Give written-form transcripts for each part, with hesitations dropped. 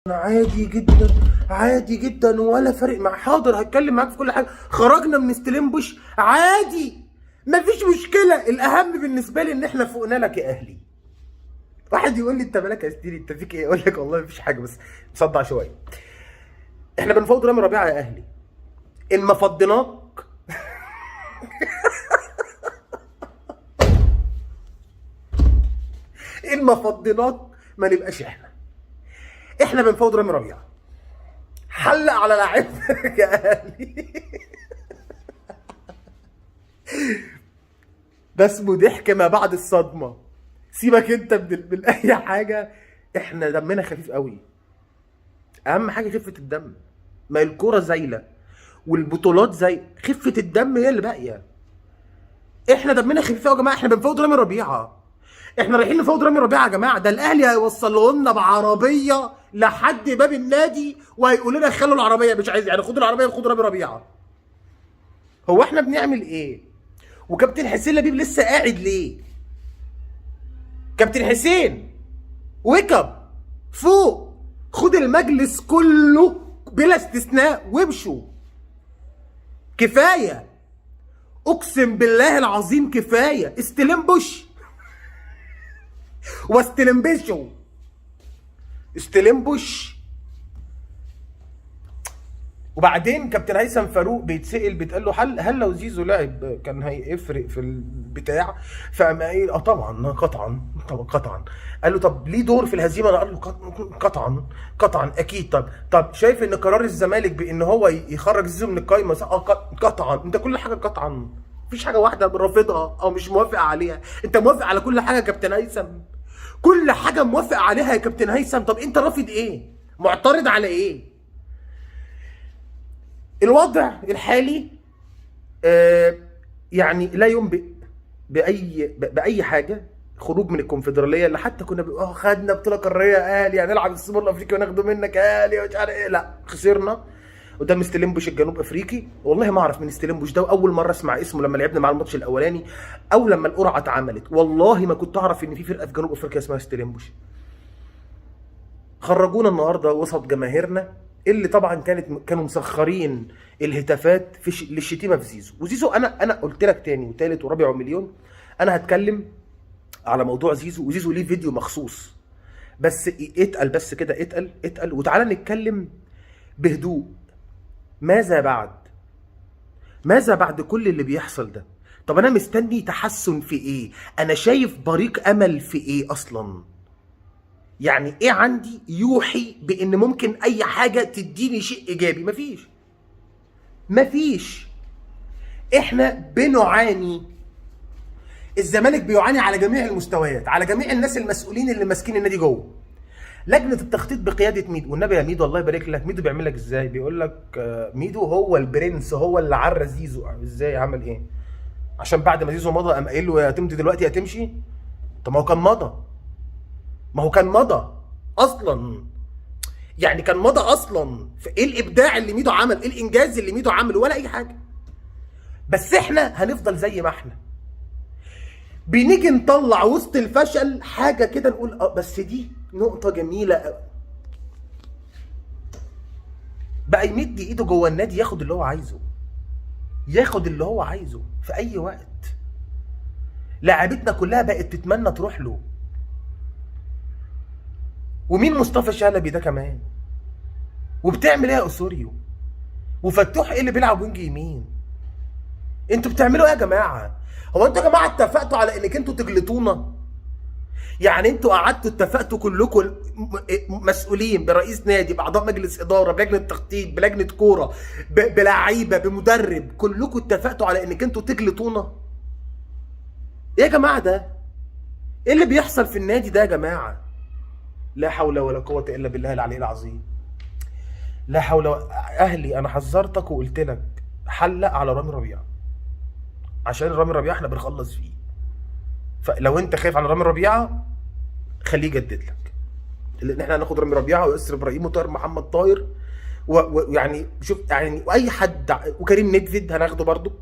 عادي جدا، عادي جدا ولا فارق مع. حاضر هتكلم معاك في كل حاجه. خرجنا من ستيلنبوش عادي، مفيش مشكله. الاهم بالنسبه لي ان احنا فوقنا لك يا اهلي. واحد يقول لي انت مالك يا ستيري، انت فيك ايه؟ اقول لك والله مفيش حاجه، بس مصدع شويه. احنا بنفوض رامي ربيعه يا اهلي. ان ما فضيناك ان ما فضيناك ما نبقاش احنا بنفوض رامي ربيعه. حلق على لعيبتك يا اهلي. ده اسمه ضحك ما بعد الصدمه. سيبك انت من اي حاجه، احنا دمنا خفيف قوي. اهم حاجه خفه الدم. ما الكوره زايله والبطولات زي خفه الدم هي اللي باقيه. احنا دمنا خفيف قوي يا جماعه. احنا بنفوض رامي ربيعه. احنا رايحين نفوض رامي ربيعه يا جماعه. ده الاهلي هيوصله لنا بعربيه لحد باب النادي وهيقول لنا خلوا العربيه، مش عايز يعني خدوا العربيه وخدوا رامي ربيعه. هو احنا بنعمل ايه؟ وكابتن حسين لبيب لسه قاعد ليه؟ كابتن حسين ويك اب، فوق، خد المجلس كله بلا استثناء وامشوا. كفايه، اقسم بالله العظيم كفايه. استلمبوش واستلمبشوا. استلمبوش. وبعدين كابتن هيثم فاروق بيتقال له هل لو زيزو لعب كان هيفرق في البتاع؟ فقام قايل طبعا قطعا طبعا قطعا. قال له طب ليه دور في الهزيمه؟ انا قال له قطعا قطعا اكيد. طب شايف ان قرار الزمالك بان هو يخرج زيزو من القايمه قطعا. انت كل حاجه قطعا، مفيش حاجه واحده رافضها او مش موافق عليها. انت موافق على كل حاجه يا كابتن هيثم، كل حاجه موافق عليها يا كابتن هيثم. طب انت رافض ايه؟ معترض على ايه؟ الوضع الحالي يعني لا ينبئ باي حاجه. خروج من الكونفدراليه اللي حتى كنا خدنا بطوله قاريه اهلي، هنلعب السوبر الافريقي وناخده منك اهلي ومش عارف ايه. لا، خسرنا قدام ستيلنبوش الجنوب افريقي. والله ما اعرف من ستيلنبوش ده، واول مره اسمع اسمه لما لعبنا مع الماتش الاولاني او لما القرعه اتعملت. والله ما كنت اعرف ان في فرقه في جنوب افريقيا اسمها ستيلنبوش. خرجونا النهارده وسط جماهيرنا اللي طبعا كانوا مسخرين الهتافات للشتيمه في زيزو. وزيزو انا قلت لك تاني وتالت ورابع ومليون، انا هتكلم على موضوع زيزو. وزيزو ليه فيديو مخصوص. بس اتقل بس كده، اتقل وتعالى نتكلم بهدوء. ماذا بعد كل اللي بيحصل ده؟ طب انا مستني تحسن في ايه؟ انا شايف بريق امل في ايه اصلا؟ يعني ايه عندي يوحي بان ممكن اي حاجه تديني شيء ايجابي؟ مفيش. احنا بنعاني. الزمالك بيعاني على جميع المستويات، على جميع الناس المسؤولين اللي ماسكين النادي جوه. لجنه التخطيط بقياده ميدو، والنبي يا ميدو الله يبارك لك. ميدو بيعمل لك ازاي؟ بيقول لك ميدو هو البرنس، هو اللي عرى زيزو. ازاي؟ عمل ايه؟ عشان بعد ما زيزو مضى قام قايل له يا تمضي دلوقتي يا تمشي؟ طب ما هو كان مضى اصلا. يعني كان مضى اصلا. في ايه الابداع اللي ميدو عمل؟ ايه الانجاز اللي ميدو عمله؟ ولا اي حاجه. بس احنا هنفضل زي ما احنا. بنيجي نطلع وسط الفشل حاجه كده نقول بس دي نقطه جميله. بقى يمد ايده جوه النادي ياخد اللي هو عايزه في اي وقت. لاعبتنا كلها بقت تتمنى تروح له. ومين مصطفى شلبي ده كمان؟ وبتعمل ايه يا اسوريو؟ وفتوح ايه اللي بيلعب وينج يمين؟ انتوا بتعملوا ايه يا جماعه؟ هو انتوا يا جماعه اتفقتوا على انك انتوا تجلطونا؟ يعني انتوا قعدتوا اتفقتوا كلكم مسؤولين، برئيس نادي، باعضاء مجلس اداره، بلجنه تخطيط، بلجنه كوره، بلعيبه، بمدرب، كلكم اتفقتوا على انك انتوا تجلطونا؟ ايه يا جماعه ده؟ ايه اللي بيحصل في النادي ده يا جماعه؟ لا حول ولا قوه الا بالله العلي العظيم. لا حول اهلي انا حذرتك وقلت لك حلق على رامي ربيعه. عشان رامي ربيعه احنا بنخلص فيه. فلو انت خايف على رامي ربيعه خليه يجدد لك. لان احنا هناخد رامي ربيعه وياسر ابراهيم وطاهر محمد طاهر ويعني شوف يعني واي حد، وكريم ندفد هناخده برضو.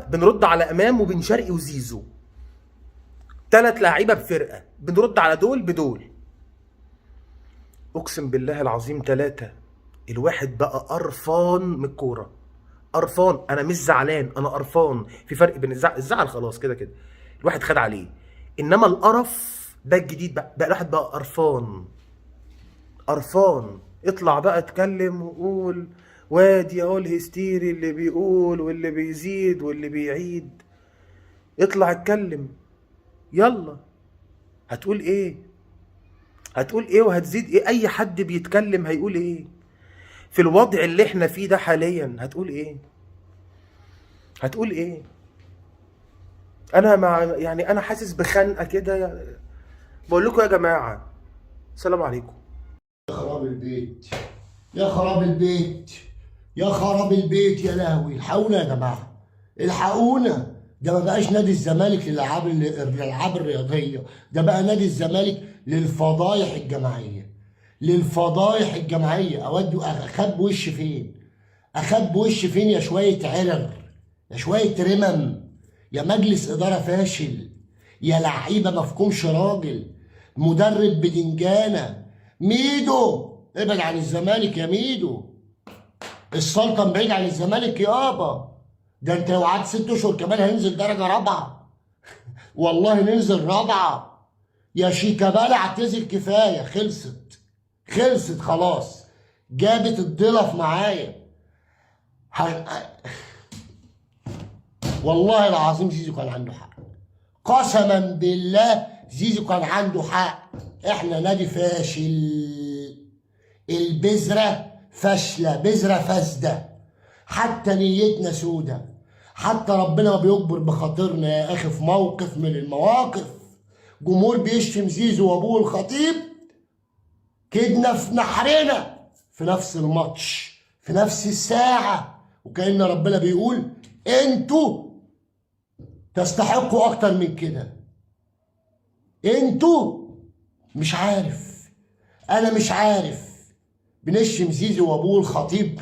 بنرد على امام وبن شرقي وزيزو. 3 لاعيبه بفرقه، بنرد على دول بدول. اقسم بالله العظيم ثلاثة. الواحد بقى قرفان من الكورة. قرفان، انا مش زعلان، انا قرفان. في فرق بين الزعل خلاص كده كده الواحد خد عليه، انما القرف ده الجديد. بقى الواحد بقى قرفان. قرفان. اطلع بقى اتكلم وقول، وادي اهو الهستيري اللي بيقول واللي بيزيد واللي بيعيد. اطلع اتكلم، يلا. هتقول ايه؟ هتقول ايه وهتزيد ايه؟ اي حد بيتكلم هيقول ايه في الوضع اللي احنا فيه ده حاليا؟ هتقول ايه؟ هتقول ايه؟ انا مع، يعني انا حاسس بخنقه كده. بقول لكم يا جماعه، السلام عليكم. يا خراب البيت، يا خراب البيت، يا خراب البيت، يا لهوي. الحقونا يا جماعه، الحقونا. ده ما بقاش نادي الزمالك للالعاب الرياضيه، ده بقى نادي الزمالك للفضايح الجماعيه، للفضايح الجماعيه. اودوا اخبي وش فين؟ اخبي وش فين يا شويه عرر، يا شويه رمم، يا مجلس اداره فاشل، يا لعيبه مفكومش راجل، مدرب بدنجانه. ميدو ابعد عن الزمالك يا ميدو، السلطن بعيد عن الزمالك يابا. ده انت لو قعدت 6 اشهر كمان هننزل درجه رابعه، والله ننزل رابعه. يا شيكابالا اعتزل، كفايه، خلصت، خلصت خلاص، جابت الضلف معايا. والله العظيم زيزو كان عنده حق، قسما بالله زيزو كان عنده حق. احنا نادي فاشل، البذرة فاشلة، بذرة فاسدة، حتى نيتنا سودة، حتى ربنا ما بيجبر بخاطرنا يا اخي. في موقف من المواقف جمهور بيشتم زيزو وابوه الخطيب، كدنا في نحرنا في نفس الماتش في نفس الساعة، وكأن ربنا بيقول انتوا تستحقوا اكتر من كده. انتوا مش عارف، انا مش عارف. بنشتم زيزو وابوه الخطيب،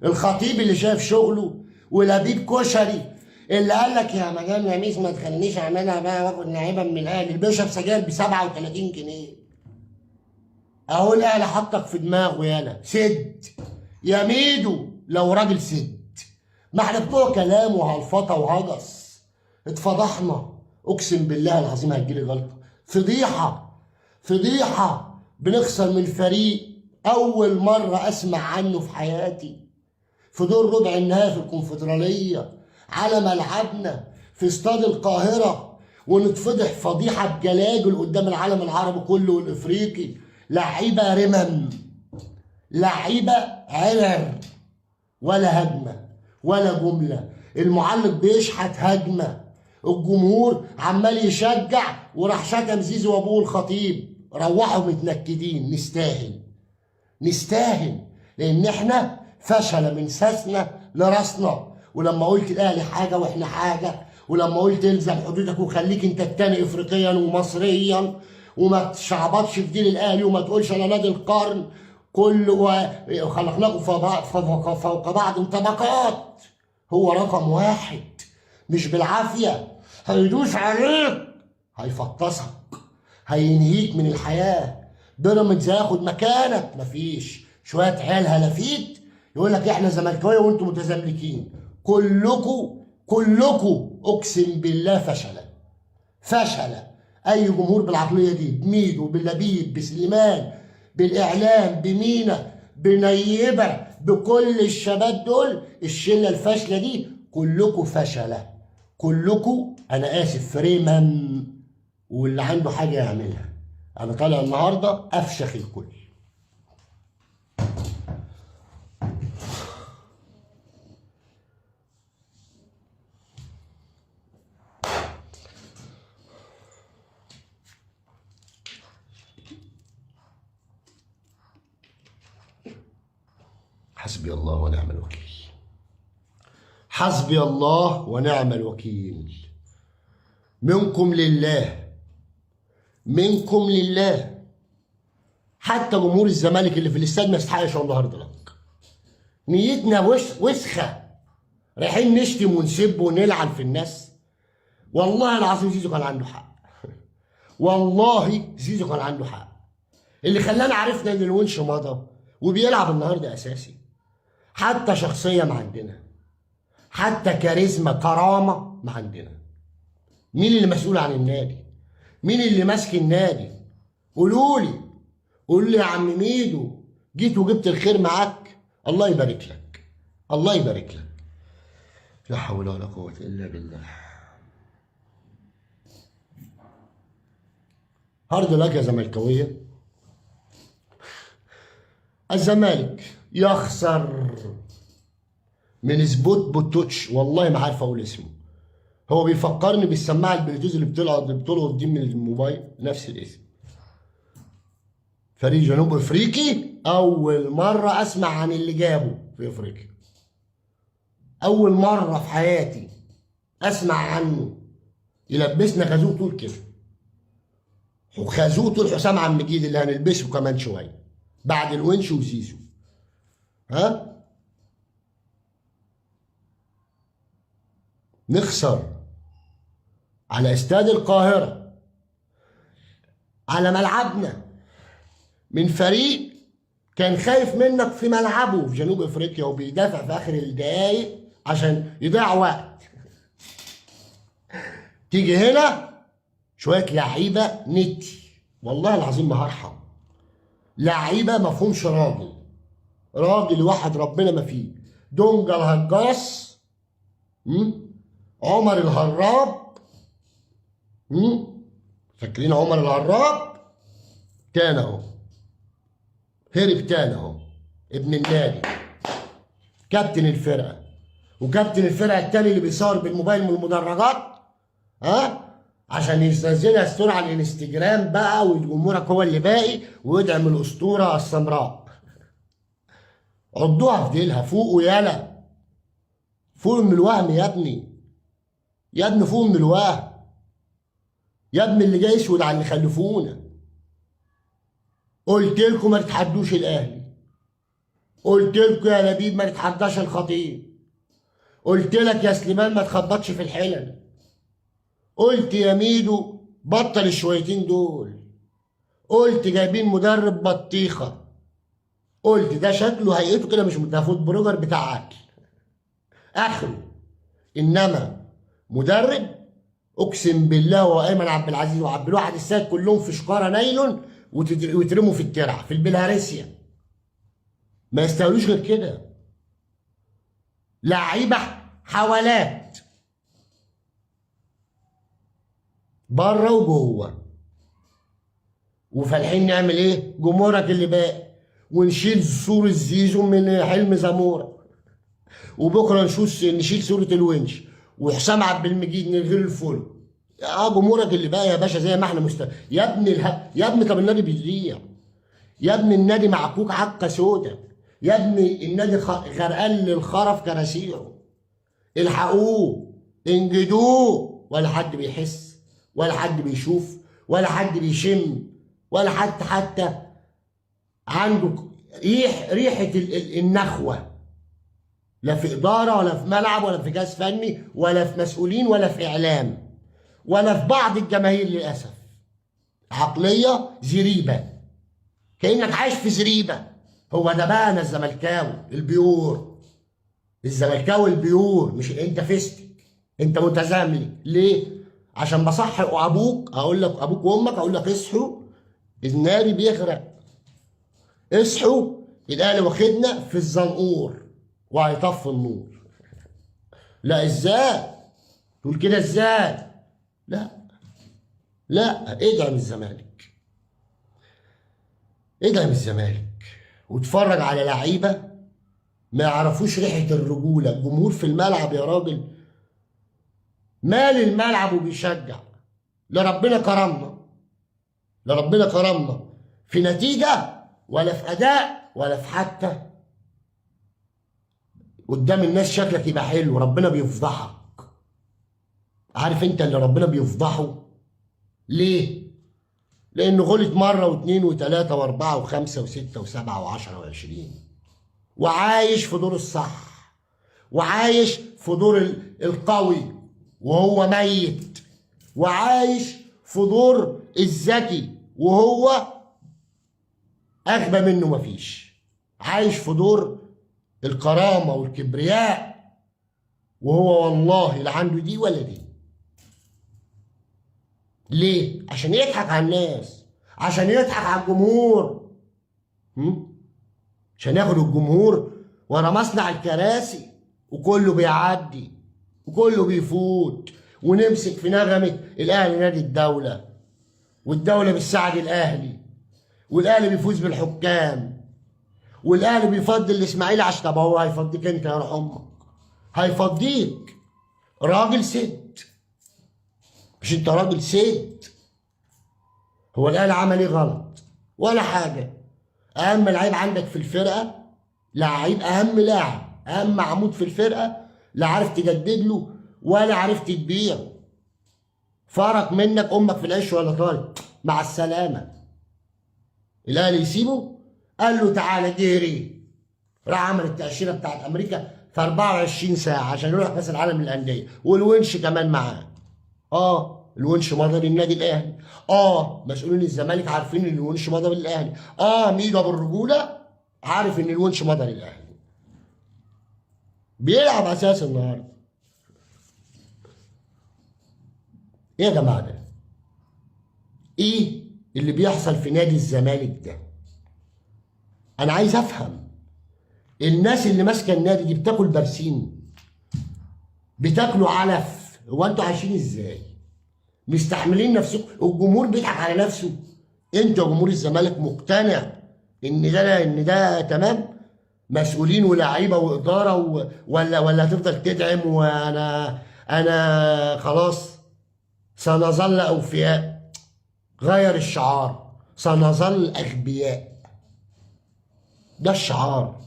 الخطيب اللي شاف شغله، ولبيب كشري اللي قال لك يا مدام يا ميس ما تخلينيش اعملها بقى واخد لعيبه من الاهلي. الباشا بسجاير ب 37 جنيه. اهو الاهلي حطك في دماغه، يالا سد يا ميدو، لو راجل سد. ما احنا بتوع كلام وهلفطه وهجس. اتفضحنا، اقسم بالله العظيم هتجيلي غلطه. فضيحه، فضيحه. بنخسر من فريق اول مره اسمع عنه في حياتي، في دور ربع النهائي في الكونفدراليه على ملعبنا في استاد القاهره، ونتفضح فضيحه بجلاجل قدام العالم العربي كله والافريقي. لعيبه رمم، لعيبه عرر، ولا هجمه ولا جمله. المعلق بيشحت هجمه، الجمهور عمال يشجع، وراح شتم زيزو وابوه الخطيب. روحوا متنكدين. نستاهل، نستاهل، لان احنا فشل من ساسنا لراسنا. ولما قلت الاهلي حاجه واحنا حاجه، ولما قلت الزم حدودك وخليك انت التاني افريقيا ومصريا، وما تشعبطش في دين الاهلي، وما تقولش انا نادي القرن كل وخلقناكم فوق بعض طبقات. هو رقم واحد، مش بالعافيه، هيدوس عليك، هيفطسك، هينهيك من الحياه. بيراميدز هياخد مكانك، مفيش. شويه عيال هلافيت يقول لك احنا زملكاويه وانتم متزملكين. كلكم اقسم بالله فشله، فشله. اي جمهور بالعقليه دي، بميدو، باللبيب، بسليمان، بالاعلام، بمينا، بنيبه، بكل الشباب دول، الشله الفاشله دي، كلكم فشله، كلكم. انا اسف، فريمن، واللي عنده حاجه يعملها. انا طالع النهارده افشخ الكل. حسبي الله ونعم الوكيل، حسبي الله ونعم الوكيل. منكم لله، منكم لله. حتى جمهور الزمالك اللي في الاستاد ما يستحقش والله هارد لك. نيتنا وسخه، رايحين نشتم ونسب ونلعن في الناس. والله العظيم زيزو كان عنده حق، والله زيزو كان عنده حق. اللي خلانا عرفنا ان الونش مضى وبيلعب النهارده اساسي. حتى شخصيه ما عندنا، حتى كاريزما كرامه ما عندنا. مين اللي مسؤول عن النادي؟ مين اللي ماسك النادي؟ قولوا لي يا عم ميدو، جيت وجبت الخير معاك. الله يبارك لك، الله يبارك لك. لا حول ولا قوة إلا بالله. هارد لك يا زملكاوية. الزمالك يخسر من سبوت بوتوتش، والله ما عارف اقول اسمه. هو بيفكرني بالسماعه البلوتوث اللي بتلقط دي من الموبايل، نفس الاسم. فريق جنوب افريقي، اول مره اسمع عن اللي جابه في افريقيا. اول مره في حياتي اسمع عنه. يلبسنا خازوق طول كده، وخازوق طول حسام عبد المجيد اللي هنلبسه كمان شويه بعد الونش وزيزو. ها؟ نخسر على استاد القاهرة على ملعبنا من فريق كان خايف منك في ملعبه في جنوب افريقيا وبيدافع في اخر الدقايق عشان يضيع وقت. تيجي هنا شوية لعيبة نتي، والله العظيم ما هرحم. لعيبة مفهومش راجل واحد ربنا ما فيه. دونجا الهجاص، عمر الهراب، فاكرين عمر الهراب؟ تاني اهو، هرب تاني اهو، ابن النادي، كابتن الفرقه. وكابتن الفرقه التاني اللي بيصور بالموبايل من المدرجات، عشان ينزلها ستوري على الانستجرام بقى، وجمهورك هو اللي باقي، ويدعم الاسطوره السمراء. عضوها في ديلها، فوقوا يالا، فوق من الوهم يا ابني، يا ابني فوق من الوهم يا ابني. اللي جاي يسود على اللي خلفونا. قلت لكم ما تتحدوش الاهلي، قلت لكم يا لبيب ما تتحداش الخطيب، قلت لك يا سليمان ما تخبطش في الحلل، قلت يا ميدو بطل الشويتين دول، قلت جايبين مدرب بطيخه، قلت ده شكله هيئته كده مش متفوت بروجر بتاع اكل اخره. انما مدرب اقسم بالله وايمن عبد العزيز وعبد الواحد السيد كلهم في شقاره نايلون ويترموا في الترع في البلهارسيا، ما يستاهلوش غير كده. لعيبه حوالات بره وجوه، وفالحين نعمل ايه؟ جمهورك اللي باقي، ونشيل صورة زيزو من حلم زمورة، وبكره نشيل صورة الونش وحسام عبد المجيد نلغي الفول. جمهورك اللي باقي يا باشا زي ما احنا يا ابني يا ابني طب النادي بيضيع، يا ابني النادي معكوك عكه سودا، يا ابني النادي غرقان للخرف كراسيعه. الحقوه، انجدوه، ولا حد بيحس ولا حد بيشوف ولا حد بيشم ولا حتى عنده ريحه النخوه، لا في اداره ولا في ملعب ولا في جهاز فني ولا في مسؤولين ولا في اعلام ولا في بعض الجماهير للاسف. عقليه زريبه، كانك عايش في زريبه. هو ده بقى انا الزملكاوي البيور، الزملكاوي البيور، مش انت فستك، انت متزاملي. ليه؟ عشان بصحي ابوك، اقول لك ابوك وامك، اقول لك اصحوا النادي بيغرق، اصحوا الاهلي واخدنا في الزنقور وهيطفي النور. لا ازاي؟ تقول كده ازاي؟ لا ادعم الزمالك، ادعم الزمالك واتفرج على لعيبه ما يعرفوش ريحه الرجوله. الجمهور في الملعب يا راجل مال الملعب وبيشجع. لا ربنا كرمنا، لا ربنا كرمنا في نتيجه ولا في اداء ولا في حتى قدام الناس شكلك يبقى حلو. ربنا بيفضحك. عارف انت اللي ربنا بيفضحه ليه؟ لانه غلط مره واثنين وثلاثه واربعه وخمسه وسته وسبعه وعشره وعشرين، وعايش في دور الصح، وعايش في دور القوي وهو ميت، وعايش في دور الذكي وهو اغبى منه مفيش، عايش في دور الكرامه والكبرياء، وهو والله لا عنده دي ولا دي. ليه؟ عشان يضحك على الناس، عشان يضحك على الجمهور، عشان ياخد الجمهور ورا مصنع الكراسي، وكله بيعدي وكله بيفوت، ونمسك في نغمه الاهلي نادي الدوله، والدوله بتساعد الاهلي، والاهلي بيفوز بالحكام، والاهلي بيفضل الاسماعيلي. عشان طب هو هيفضيك انت يا روح امك؟ هيفضيك راجل ست، مش انت راجل ست. هو الاهلي عمل ايه غلط؟ ولا حاجه. اهم لعيب عندك في الفرقه، لعيب اهم لاعب، اهم عمود في الفرقه، لا عارف تجدد له ولا عرفت تبيعه. فرق منك امك في العيش ولا طارق، مع السلامه. الاهلي يسيبه؟ قال له تعالى جري، راح عمل التاشيره بتاعت امريكا في 24 ساعه عشان يروح كاس العالم للانديه، والونش كمان معاه. الونش مضى للنادي الاهلي. مسؤولين الزمالك عارفين ان الونش مضى للاهلي. ميدو ابو الرجوله عارف ان الونش مضى للاهلي. بيلعب اساس النهارده. ايه يا جماعه ده؟ ايه اللي بيحصل في نادي الزمالك ده؟ انا عايز افهم. الناس اللي ماسكه النادي دي بتاكل برسيم، بتاكلوا علف. هو انتوا عايشين ازاي؟ مستحملين نفسكم؟ الجمهور بيضحك على نفسه. انتوا جمهور الزمالك مقتنع ان ده تمام؟ مسؤولين ولاعيبه واداره ولا هتفضل تدعم انا خلاص سنظل اوفياء؟ غير الشعار، سنظل اغبياء. ده الشعار.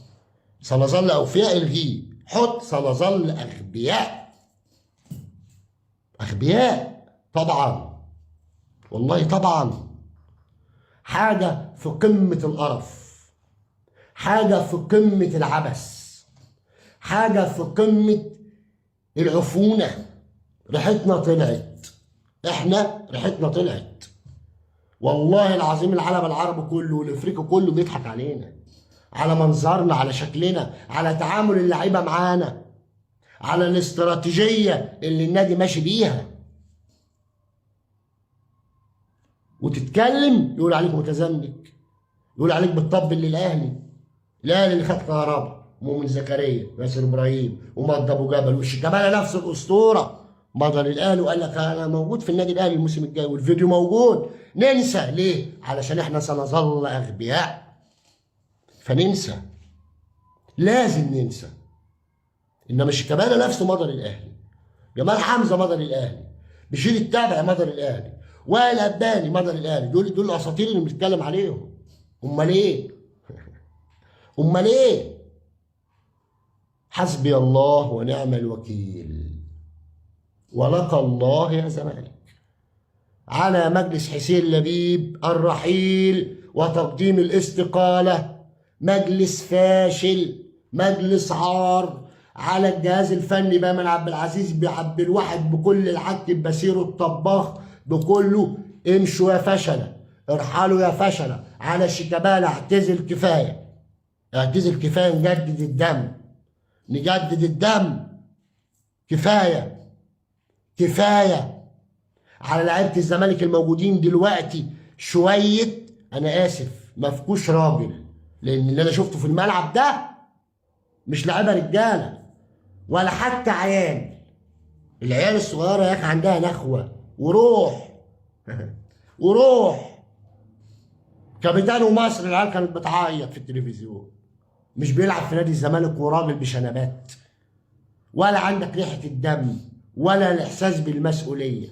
سنظل اوفياء الغيه، حط سنظل اغبياء. اغبياء طبعا، والله طبعا. حاجه في قمه القرف، حاجه في قمه العبث، حاجه في قمه العفونه. ريحتنا طلعت، احنا ريحتنا طلعت. والله العظيم العالم العربي كله والافريقي كله بيضحك علينا، على منظرنا، على شكلنا، على تعامل اللعيبه معانا، على الاستراتيجيه اللي النادي ماشي بيها. وتتكلم يقول عليك متزمت، يقول عليك بتطبل للاهلي. الاهلي اللي خد كهربا، مؤمن زكريا، ياسر ابراهيم، ومضى ابو جبل، والشيكابالا نفس الاسطوره مضى للاهلي وقال لك انا موجود في النادي الاهلي الموسم الجاي، والفيديو موجود. ننسى ليه؟ علشان احنا سنظل اغبياء، فننسى. لازم ننسى. انما شيكابالا نفسه مضى للاهلي، جمال حمزه مضى للاهلي، بشير التابع مضى للاهلي، وائل اباني مضى للاهلي. دول الاساطير اللي بنتكلم عليهم. امال ايه؟ امال ايه؟ حسبي الله ونعم الوكيل. ولقى الله يا زمالك. على مجلس حسين لبيب الرحيل وتقديم الاستقالة. مجلس فاشل، مجلس عار. على الجهاز الفني بأيمن عبد العزيز، بعبد الواحد، بكل العك، ببشير الطباخ، بكله. امشوا يا فشلة، ارحلوا يا فشلة. على شيكابالا اعتزل كفاية، اعتزل كفاية. نجدد الدم، نجدد الدم. كفاية كفاية. على لعيبة الزمالك الموجودين دلوقتي شوية، أنا آسف، مفكوش راجل. لأن اللي أنا شفته في الملعب ده مش لعيبة رجالة ولا حتى عيال. العيال الصغيرة يا أخي عندها نخوة وروح وروح. كابيتانو مصر العيال كانت بتعيط في التلفزيون. مش بيلعب في نادي الزمالك وراجل بشنبات، ولا عندك ريحة الدم ولا الإحساس بالمسؤولية.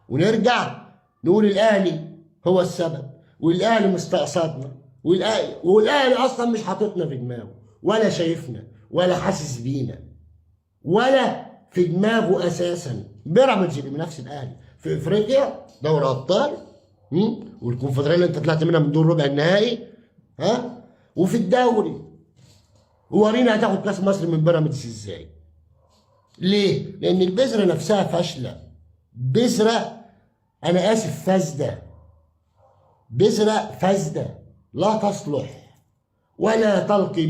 ونرجع نقول الأهلي هو السبب، والأهلي مستقصدنا، والأهلي أصلا مش حاططنا في دماغه، ولا شايفنا، ولا حاسس بينا، ولا في دماغه أساسا. بيراميدز اللي بنفس الأهلي في إفريقيا دوري أبطال، والكونفدرالية اللي أنت طلعت منها من دور ربع النهائي، وفي الدوري. ورينا هتاخد كاس مصر من بيراميدز ازاي؟ ليه؟ لان البذره نفسها فاشله. بذره، انا اسف، فاسده. بذره فاسده. لا تصلح ولا تلقي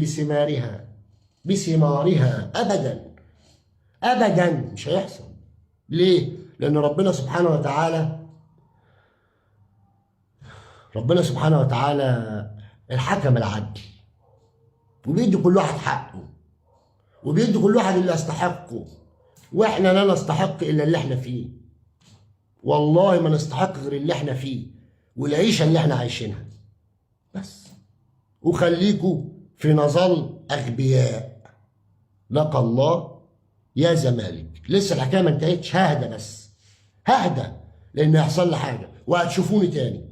بثمارها أبدا أبدا، مش هيحصل. ليه؟ لأن ربنا سبحانه وتعالى الحكم العدل، وبيدي كل واحد حقه، وبيدي كل واحد اللي يستحقه، واحنا لا نستحق الا اللي احنا فيه. والله ما نستحق غير اللي احنا فيه والعيشه اللي احنا عايشينها بس. وخليكوا في نظل اغبياء. لقى الله يا زمالك. لسه الحكايه ما انتهتش، ههدى بس، ههدى، لان هيحصل لي حاجه وهتشوفوني تاني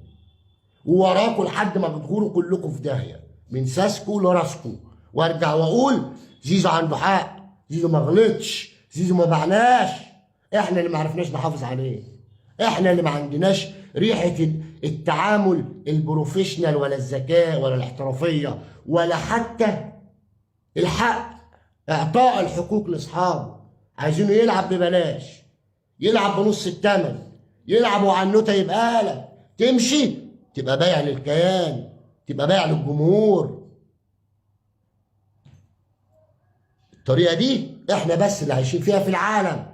ووراكوا لحد ما بتغوروا كلكم في داهيه من ساسكوا لراسكوا. وارجع واقول زيزو عنده حق، زيزو ما غلطش، زيزو ما بعناش، احنا اللي ما عرفناش نحافظ عليه، احنا اللي ما عندناش ريحه التعامل البروفيشنال ولا الذكاء ولا الاحترافيه ولا حتى الحق، اعطاء الحقوق لاصحابه. عايزينه يلعب ببلاش، يلعب بنص الثمن، يلعب وعنوته يبقى لك، تمشي تبقى بايع للكيان، تبقى بايع للجمهور. الطريقه دي احنا بس اللي عايشين فيها في العالم،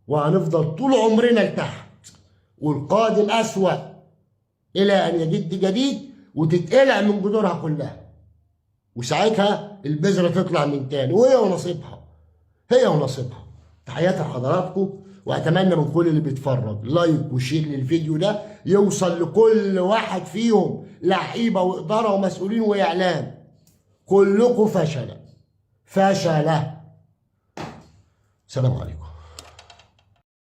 وهنفضل طول عمرنا لتحت، والقادم اسوأ الى ان يجد جديد وتتقلع من جذورها كلها، وساعتها البذره تطلع من تاني، وهي ونصيبها، هي ونصيبها. تحياتي لحضراتكم، واتمنى من كل اللي بيتفرج لايك وشير للفيديو ده يوصل لكل واحد فيهم، لعيبه واداره ومسؤولين واعلام، كلكم فشله. سلام عليكم.